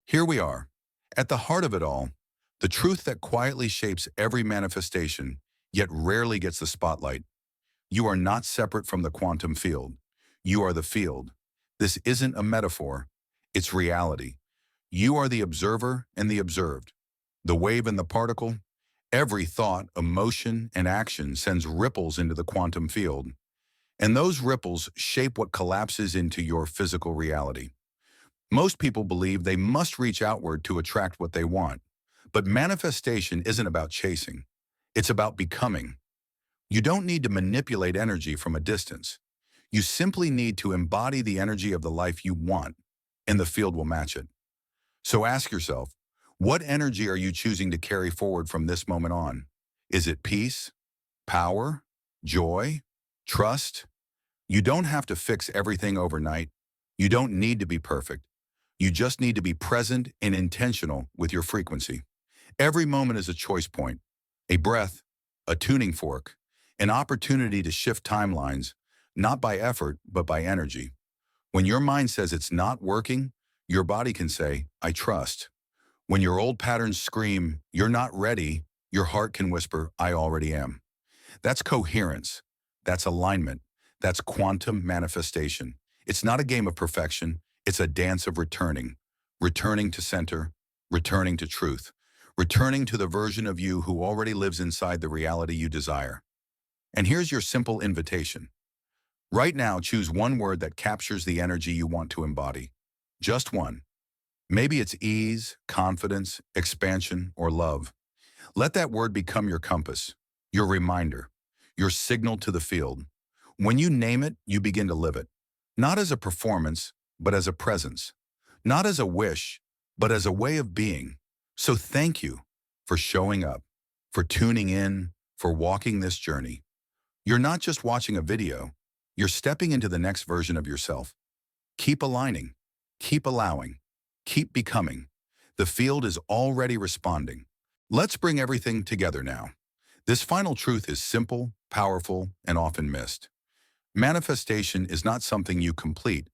Here we are. At the heart of it all, the truth that quietly shapes every manifestation, yet rarely gets the spotlight. You are not separate from the quantum field. You are the field. This isn't a metaphor. It's reality. You are the observer and the observed. The wave and the particle. Every thought, emotion, and action sends ripples into the quantum field. And those ripples shape what collapses into your physical reality. Most people believe they must reach outward to attract what they want. But manifestation isn't about chasing. It's about becoming. You don't need to manipulate energy from a distance. You simply need to embody the energy of the life you want, and the field will match it. So ask yourself, what energy are you choosing to carry forward from this moment on? Is it peace, power, joy, trust? You don't have to fix everything overnight. You don't need to be perfect. You just need to be present and intentional with your frequency. Every moment is a choice point, a breath, a tuning fork, an opportunity to shift timelines, not by effort, but by energy. When your mind says it's not working, your body can say, I trust. When your old patterns scream, you're not ready, your heart can whisper, I already am. That's coherence. That's alignment. That's quantum manifestation. It's not a game of perfection. It's a dance of returning. Returning to center, returning to truth, returning to the version of you who already lives inside the reality you desire. And here's your simple invitation. Right now, choose one word that captures the energy you want to embody. Just one. Maybe it's ease, confidence, expansion, or love. Let that word become your compass, your reminder, your signal to the field. When you name it, you begin to live it. Not as a performance, but as a presence. Not as a wish, but as a way of being. So thank you for showing up, for tuning in, for walking this journey. You're not just watching a video, you're stepping into the next version of yourself. Keep aligning, keep allowing, keep becoming. The field is already responding. Let's bring everything together now. This final truth is simple, powerful, and often missed. Manifestation is not something you complete.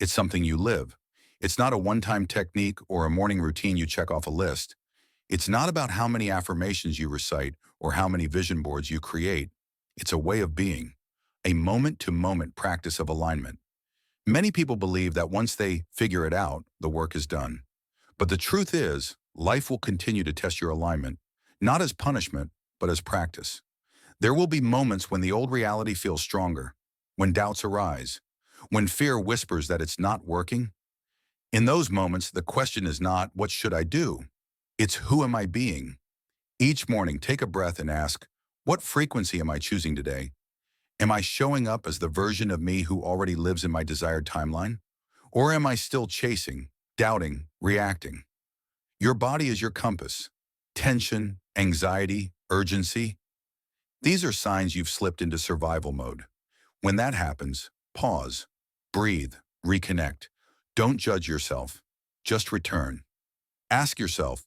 It's something you live. It's not a one-time technique or a morning routine you check off a list. It's not about how many affirmations you recite or how many vision boards you create. It's a way of being, a moment-to-moment practice of alignment. Many people believe that once they figure it out, the work is done. But the truth is, life will continue to test your alignment, not as punishment, but as practice. There will be moments when the old reality feels stronger, when doubts arise, when fear whispers that it's not working. In those moments, the question is not, what should I do? It's, who am I being? Each morning, take a breath and ask, what frequency am I choosing today? Am I showing up as the version of me who already lives in my desired timeline? Or am I still chasing, doubting, reacting? Your body is your compass. Tension, anxiety, urgency. These are signs you've slipped into survival mode. When that happens, pause, breathe, reconnect. Don't judge yourself. Just return. Ask yourself,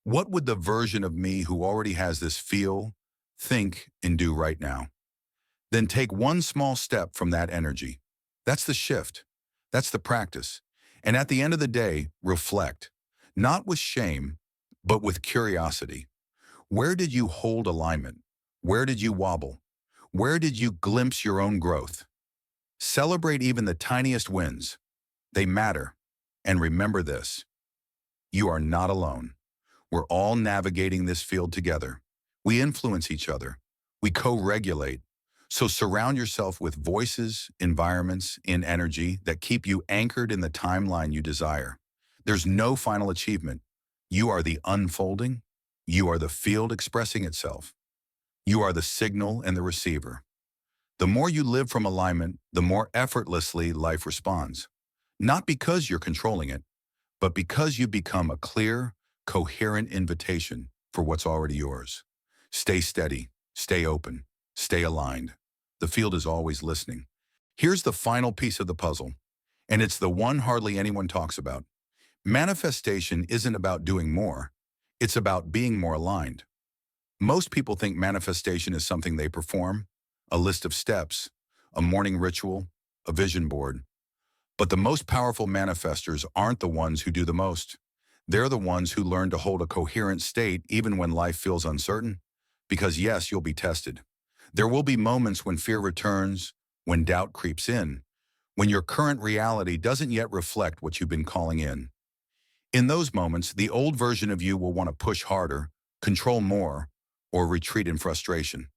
what would the version of me who already has this feel, think, and do right now? Then take one small step from that energy. That's the shift. That's the practice. And at the end of the day, reflect. Not with shame, but with curiosity. Where did you hold alignment? Where did you wobble? Where did you glimpse your own growth? Celebrate even the tiniest wins. They matter. And remember this. You are not alone. We're all navigating this field together. We influence each other. We co-regulate. So surround yourself with voices, environments, and energy that keep you anchored in the timeline you desire. There's no final achievement. You are the unfolding. You are the field expressing itself. You are the signal and the receiver. The more you live from alignment, the more effortlessly life responds. Not because you're controlling it, but because you become a clear, coherent invitation for what's already yours. Stay steady, stay open, stay aligned. The field is always listening. Here's the final piece of the puzzle, and it's the one hardly anyone talks about. Manifestation isn't about doing more. It's about being more aligned. Most people think manifestation is something they perform, a list of steps, a morning ritual, a vision board. But the most powerful manifestors aren't the ones who do the most. They're the ones who learn to hold a coherent state even when life feels uncertain. Because yes, you'll be tested. There will be moments when fear returns, when doubt creeps in, when your current reality doesn't yet reflect what you've been calling in. In those moments, the old version of you will want to push harder, control more, or retreat in frustration.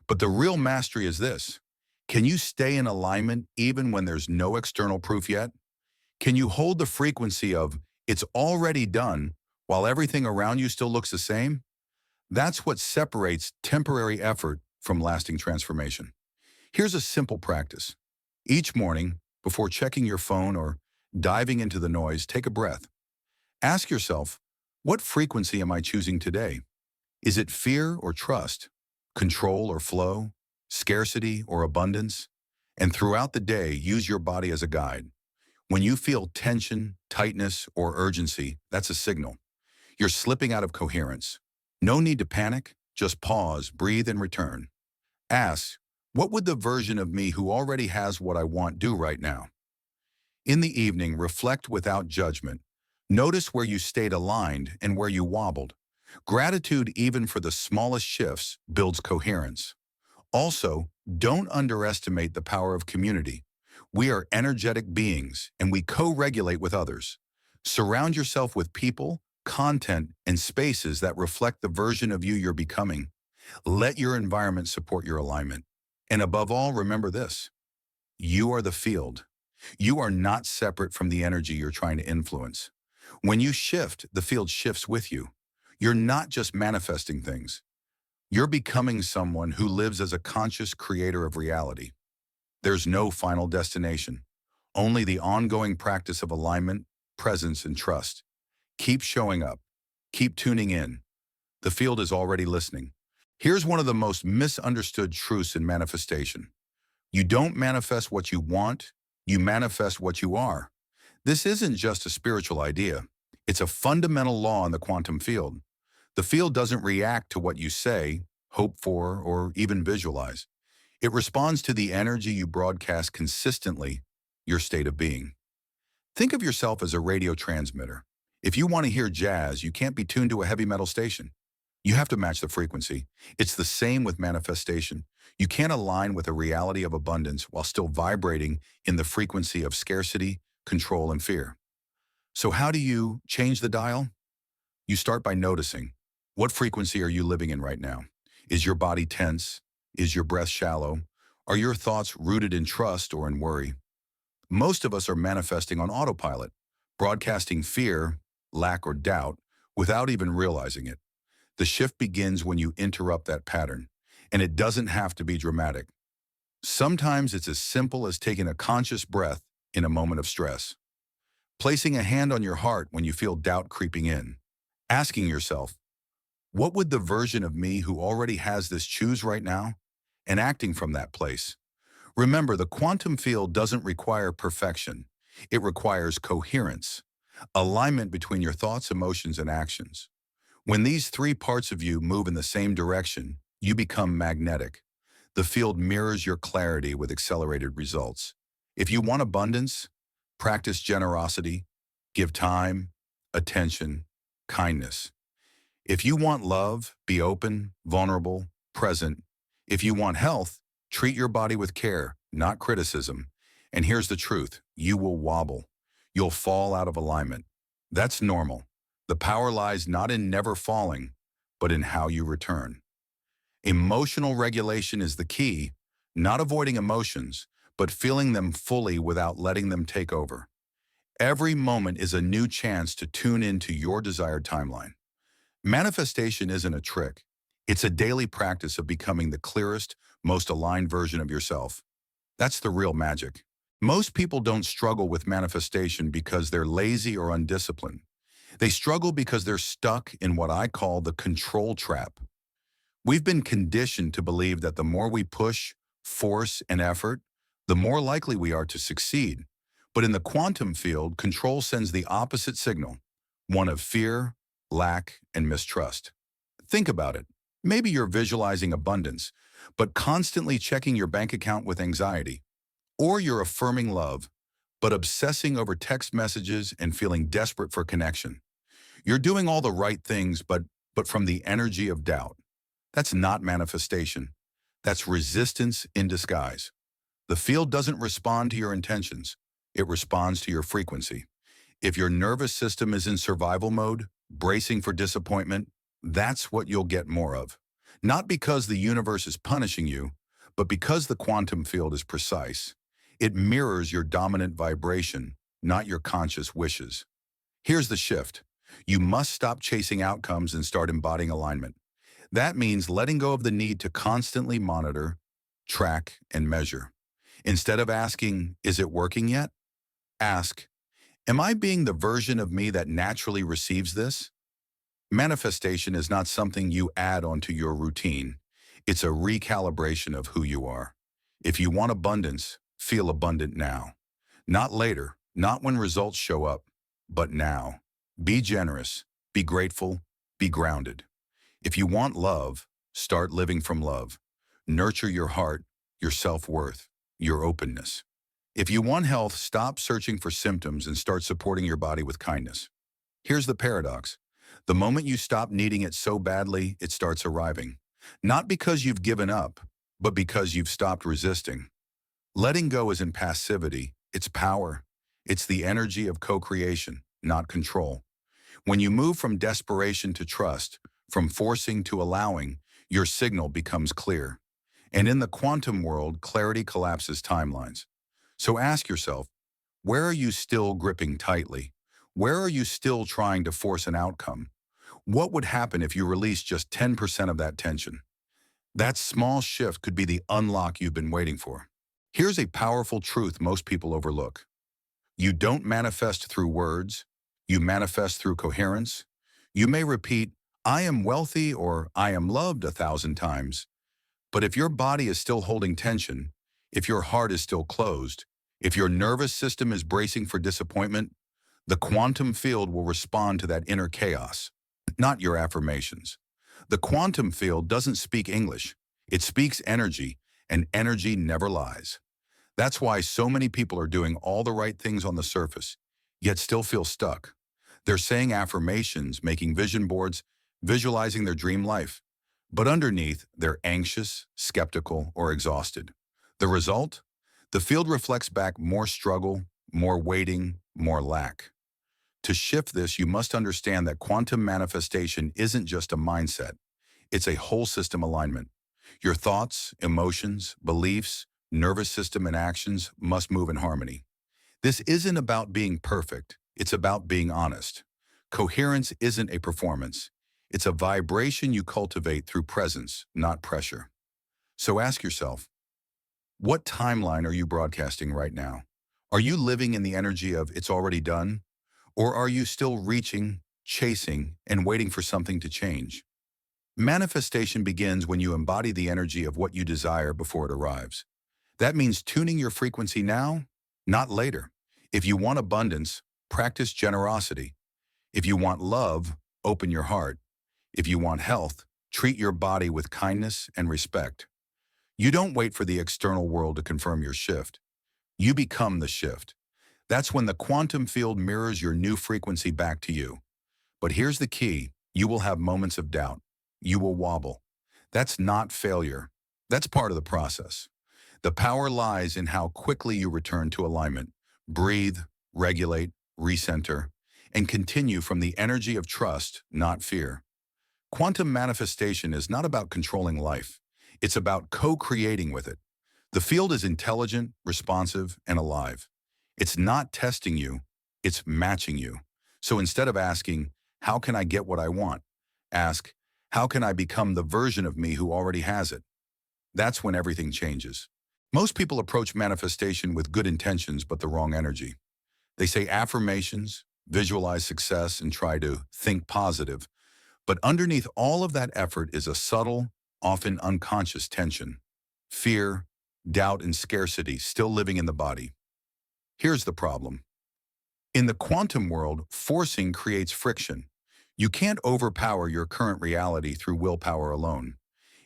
But the real mastery is this. Can you stay in alignment even when there's no external proof yet? Can you hold the frequency of "it's already done" while everything around you still looks the same? That's what separates temporary effort from lasting transformation. Here's a simple practice. Each morning, before checking your phone or diving into the noise, take a breath. Ask yourself, what frequency am I choosing today? Is it fear or trust? Control or flow? Scarcity or abundance? And throughout the day, use your body as a guide. When you feel tension, tightness, or urgency, that's a signal. You're slipping out of coherence. No need to panic, just pause, breathe, and return. Ask, what would the version of me who already has what I want do right now? In the evening, reflect without judgment. Notice where you stayed aligned and where you wobbled. Gratitude, even for the smallest shifts, builds coherence. Also, don't underestimate the power of community. We are energetic beings, and we co-regulate with others. Surround yourself with people, content, and spaces that reflect the version of you you're becoming. Let your environment support your alignment. And above all, remember this. You are the field. You are not separate from the energy you're trying to influence. When you shift, the field shifts with you. You're not just manifesting things. You're becoming someone who lives as a conscious creator of reality. There's no final destination, only the ongoing practice of alignment, presence, and trust. Keep showing up. Keep tuning in. The field is already listening. Here's one of the most misunderstood truths in manifestation. You don't manifest what you want, you manifest what you are. This isn't just a spiritual idea. It's a fundamental law in the quantum field. The field doesn't react to what you say, hope for, or even visualize. It responds to the energy you broadcast consistently, your state of being. Think of yourself as a radio transmitter. If you want to hear jazz, you can't be tuned to a heavy metal station. You have to match the frequency. It's the same with manifestation. You can't align with a reality of abundance while still vibrating in the frequency of scarcity, control, and fear. So how do you change the dial? You start by noticing. What frequency are you living in right now? Is your body tense? Is your breath shallow? Are your thoughts rooted in trust or in worry? Most of us are manifesting on autopilot, broadcasting fear, lack, or doubt without even realizing it. The shift begins when you interrupt that pattern, and it doesn't have to be dramatic. Sometimes it's as simple as taking a conscious breath in a moment of stress, placing a hand on your heart when you feel doubt creeping in, asking yourself, what would the version of me who already has this choose right now? And acting from that place. Remember, the quantum field doesn't require perfection. It requires coherence, alignment between your thoughts, emotions, and actions. When these three parts of you move in the same direction, you become magnetic. The field mirrors your clarity with accelerated results. If you want abundance, practice generosity, give time, attention, kindness. If you want love, be open, vulnerable, present. If you want health, treat your body with care, not criticism. And here's the truth, you will wobble. You'll fall out of alignment. That's normal. The power lies not in never falling, but in how you return. Emotional regulation is the key, not avoiding emotions, but feeling them fully without letting them take over. Every moment is a new chance to tune into your desired timeline. Manifestation isn't a trick. It's a daily practice of becoming the clearest, most aligned version of yourself. That's the real magic. Most people don't struggle with manifestation because they're lazy or undisciplined. They struggle because they're stuck in what I call the control trap. We've been conditioned to believe that the more we push, force, and effort, the more likely we are to succeed. But in the quantum field, control sends the opposite signal, one of fear, lack, and mistrust. Think about it. Maybe you're visualizing abundance, but constantly checking your bank account with anxiety. Or you're affirming love, but obsessing over text messages and feeling desperate for connection. You're doing all the right things, but from the energy of doubt. That's not manifestation. That's resistance in disguise. The field doesn't respond to your intentions. It responds to your frequency. If your nervous system is in survival mode, bracing for disappointment, that's what you'll get more of. Not because the universe is punishing you, but because the quantum field is precise. It mirrors your dominant vibration, not your conscious wishes. Here's the shift. You must stop chasing outcomes and start embodying alignment. That means letting go of the need to constantly monitor, track, and measure. Instead of asking, is it working yet? Ask, am I being the version of me that naturally receives this? Manifestation is not something you add onto your routine. It's a recalibration of who you are. If you want abundance, feel abundant now. Not later, not when results show up, but now. Be generous, be grateful, be grounded. If you want love, start living from love. Nurture your heart, your self-worth, your openness. If you want health, stop searching for symptoms and start supporting your body with kindness. Here's the paradox. The moment you stop needing it so badly, it starts arriving. Not because you've given up, but because you've stopped resisting. Letting go isn't passivity, it's power. It's the energy of co-creation, not control. When you move from desperation to trust, from forcing to allowing, your signal becomes clear. And in the quantum world, clarity collapses timelines. So ask yourself, where are you still gripping tightly? Where are you still trying to force an outcome? What would happen if you released just 10% of that tension? That small shift could be the unlock you've been waiting for. Here's a powerful truth most people overlook. You don't manifest through words. You manifest through coherence. You may repeat, I am wealthy or I am loved 1,000 times. But if your body is still holding tension, if your heart is still closed, if your nervous system is bracing for disappointment, the quantum field will respond to that inner chaos, not your affirmations. The quantum field doesn't speak English. It speaks energy, and energy never lies. That's why so many people are doing all the right things on the surface, yet still feel stuck. They're saying affirmations, making vision boards, visualizing their dream life. But underneath, they're anxious, skeptical, or exhausted. The result? The field reflects back more struggle, more waiting, more lack. To shift this, you must understand that quantum manifestation isn't just a mindset. It's a whole system alignment. Your thoughts, emotions, beliefs, nervous system, and actions must move in harmony. This isn't about being perfect. It's about being honest. Coherence isn't a performance. It's a vibration you cultivate through presence, not pressure. So ask yourself, what timeline are you broadcasting right now? Are you living in the energy of it's already done? Or are you still reaching, chasing, and waiting for something to change? Manifestation begins when you embody the energy of what you desire before it arrives. That means tuning your frequency now, not later. If you want abundance, practice generosity. If you want love, open your heart. If you want health, treat your body with kindness and respect. You don't wait for the external world to confirm your shift. You become the shift. That's when the quantum field mirrors your new frequency back to you. But here's the key. You will have moments of doubt. You will wobble. That's not failure. That's part of the process. The power lies in how quickly you return to alignment. Breathe, regulate, recenter, and continue from the energy of trust, not fear. Quantum manifestation is not about controlling life. It's about co-creating with it. The field is intelligent, responsive, and alive. It's not testing you, it's matching you. So instead of asking, how can I get what I want? Ask, how can I become the version of me who already has it? That's when everything changes. Most people approach manifestation with good intentions but the wrong energy. They say affirmations, visualize success, and try to think positive. But underneath all of that effort is a subtle, often unconscious tension. Fear, doubt, and scarcity still living in the body. Here's the problem. In the quantum world, forcing creates friction. You can't overpower your current reality through willpower alone.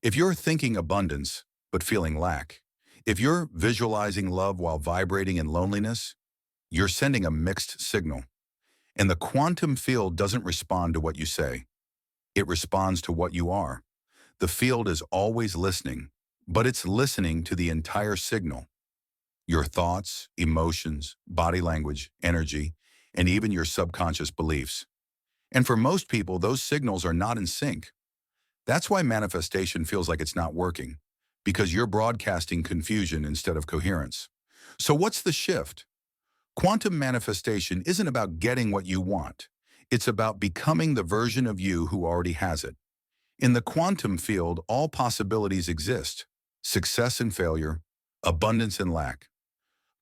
If you're thinking abundance, but feeling lack, if you're visualizing love while vibrating in loneliness, you're sending a mixed signal. And the quantum field doesn't respond to what you say. It responds to what you are. The field is always listening, but it's listening to the entire signal. Your thoughts, emotions, body language, energy, and even your subconscious beliefs. And for most people, those signals are not in sync. That's why manifestation feels like it's not working, because you're broadcasting confusion instead of coherence. So what's the shift? Quantum manifestation isn't about getting what you want. It's about becoming the version of you who already has it. In the quantum field, all possibilities exist: success and failure, abundance and lack.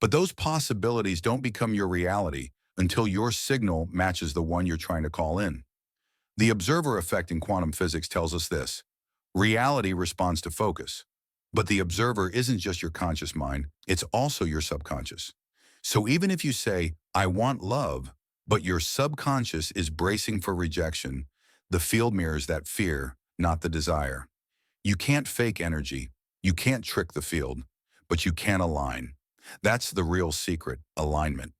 But those possibilities don't become your reality until your signal matches the one you're trying to call in. The observer effect in quantum physics tells us this: reality responds to focus. But the observer isn't just your conscious mind, it's also your subconscious. So even if you say, I want love, but your subconscious is bracing for rejection, the field mirrors that fear, not the desire. You can't fake energy. You can't trick the field, but you can align. That's the real secret: alignment.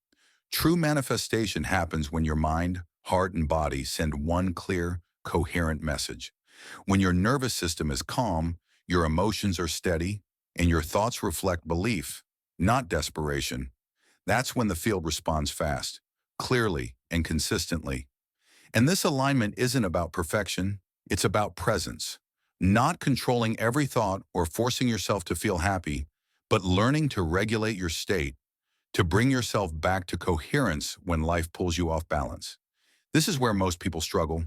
True manifestation happens when your mind, heart, and body send one clear, coherent message. When your nervous system is calm, your emotions are steady, and your thoughts reflect belief, not desperation. That's when the field responds fast, clearly, and consistently. And this alignment isn't about perfection, it's about presence. Not controlling every thought or forcing yourself to feel happy, but learning to regulate your state, to bring yourself back to coherence when life pulls you off balance. This is where most people struggle,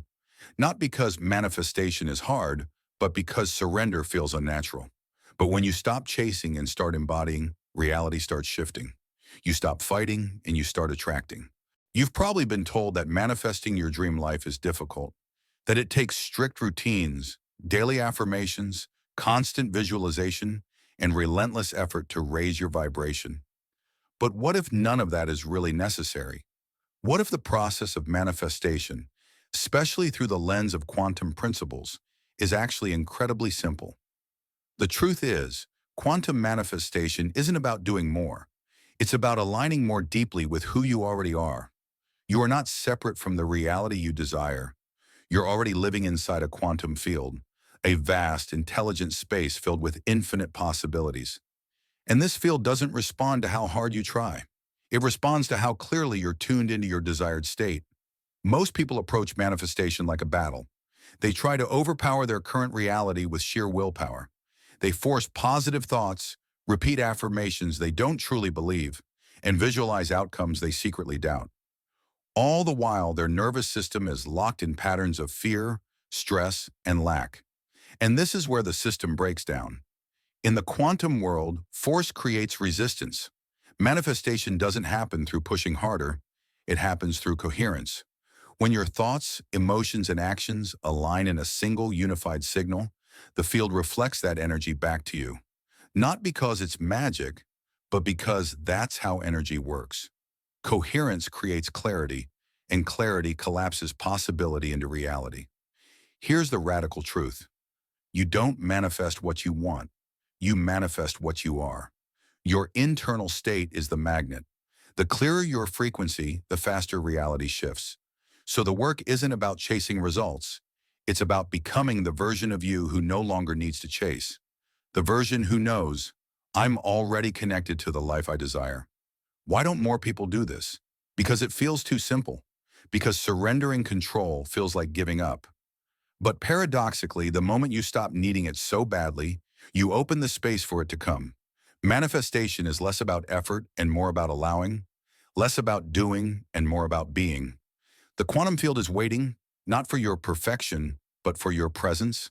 not because manifestation is hard, but because surrender feels unnatural. But when you stop chasing and start embodying, reality starts shifting. You stop fighting and you start attracting. You've probably been told that manifesting your dream life is difficult, that it takes strict routines, daily affirmations, constant visualization, and relentless effort to raise your vibration. But what if none of that is really necessary? What if the process of manifestation, especially through the lens of quantum principles, is actually incredibly simple? The truth is, quantum manifestation isn't about doing more. It's about aligning more deeply with who you already are. You are not separate from the reality you desire. You're already living inside a quantum field, a vast, intelligent space filled with infinite possibilities. And this field doesn't respond to how hard you try. It responds to how clearly you're tuned into your desired state. Most people approach manifestation like a battle. They try to overpower their current reality with sheer willpower. They force positive thoughts, repeat affirmations they don't truly believe, and visualize outcomes they secretly doubt. All the while, their nervous system is locked in patterns of fear, stress, and lack. And this is where the system breaks down. In the quantum world, force creates resistance. Manifestation doesn't happen through pushing harder. It happens through coherence. When your thoughts, emotions, and actions align in a single unified signal, the field reflects that energy back to you. Not because it's magic, but because that's how energy works. Coherence creates clarity, and clarity collapses possibility into reality. Here's the radical truth. You don't manifest what you want. You manifest what you are. Your internal state is the magnet. The clearer your frequency, the faster reality shifts. So the work isn't about chasing results. It's about becoming the version of you who no longer needs to chase. The version who knows, I'm already connected to the life I desire. Why don't more people do this? Because it feels too simple. Because surrendering control feels like giving up. But paradoxically, the moment you stop needing it so badly, you open the space for it to come. Manifestation is less about effort and more about allowing, less about doing and more about being. The quantum field is waiting, not for your perfection, but for your presence,